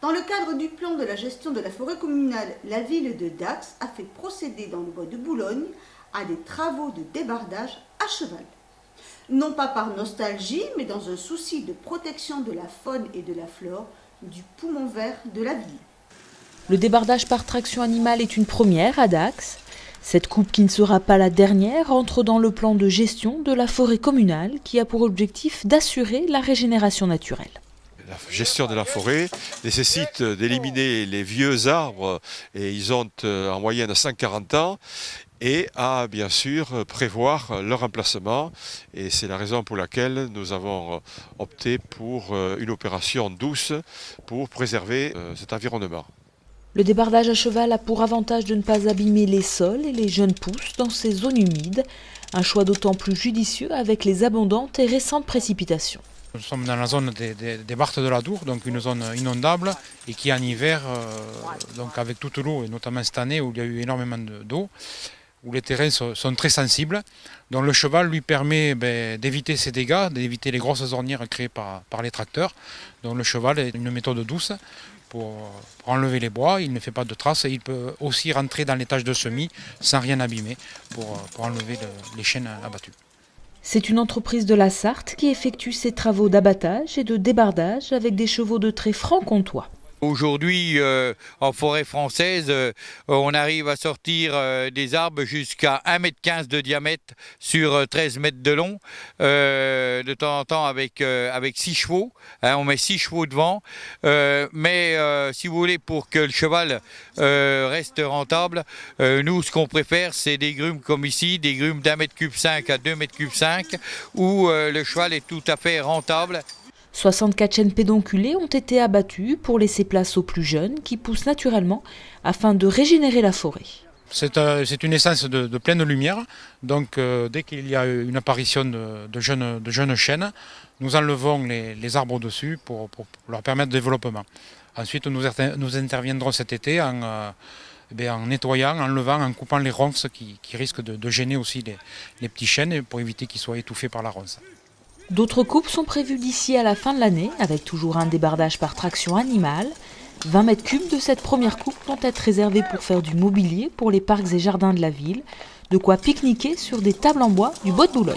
Dans le cadre du plan de la gestion de la forêt communale, la ville de Dax a fait procéder dans le bois de Boulogne à des travaux de débardage à cheval. Non pas par nostalgie, mais dans un souci de protection de la faune et de la flore du poumon vert de la ville. Le débardage par traction animale est une première à Dax. Cette coupe, qui ne sera pas la dernière, entre dans le plan de gestion de la forêt communale qui a pour objectif d'assurer la régénération naturelle. La gestion de la forêt nécessite d'éliminer les vieux arbres, et ils ont en moyenne 140 ans, et à bien sûr prévoir leur emplacement. Et c'est la raison pour laquelle nous avons opté pour une opération douce pour préserver cet environnement. Le débardage à cheval a pour avantage de ne pas abîmer les sols et les jeunes pousses dans ces zones humides. Un choix d'autant plus judicieux avec les abondantes et récentes précipitations. Nous sommes dans la zone des Barthes de la Dour, donc une zone inondable et qui en hiver, donc avec toute l'eau, et notamment cette année où il y a eu énormément d'eau, où les terrains sont très sensibles. Donc le cheval lui permet d'éviter ces dégâts, d'éviter les grosses ornières créées par les tracteurs. Donc le cheval est une méthode douce pour enlever les bois, il ne fait pas de traces et il peut aussi rentrer dans les tâches de semis sans rien abîmer pour enlever les chênes abattus. C'est une entreprise de la Sarthe qui effectue ses travaux d'abattage et de débardage avec des chevaux de trait franc-comtois. Aujourd'hui, en forêt française, on arrive à sortir des arbres jusqu'à 1,15 m de diamètre sur 13 mètres de long, de temps en temps avec 6 chevaux. On met 6 chevaux devant, mais si vous voulez, pour que le cheval reste rentable, nous, ce qu'on préfère, c'est des grumes comme ici, des grumes d'1,5 m à 2,5 m, où le cheval est tout à fait rentable. 64 chênes pédonculés ont été abattus pour laisser place aux plus jeunes qui poussent naturellement afin de régénérer la forêt. C'est une essence de pleine lumière, donc dès qu'il y a une apparition de jeunes chênes, nous enlevons les arbres au-dessus pour leur permettre le développement. Ensuite, nous interviendrons cet été en nettoyant, en levant, en coupant les ronces qui risquent de gêner aussi les petits chênes pour éviter qu'ils soient étouffés par la ronce. D'autres coupes sont prévues d'ici à la fin de l'année, avec toujours un débardage par traction animale. 20 mètres cubes de cette première coupe vont être réservés pour faire du mobilier pour les parcs et jardins de la ville, de quoi pique-niquer sur des tables en bois du bois de Boulogne.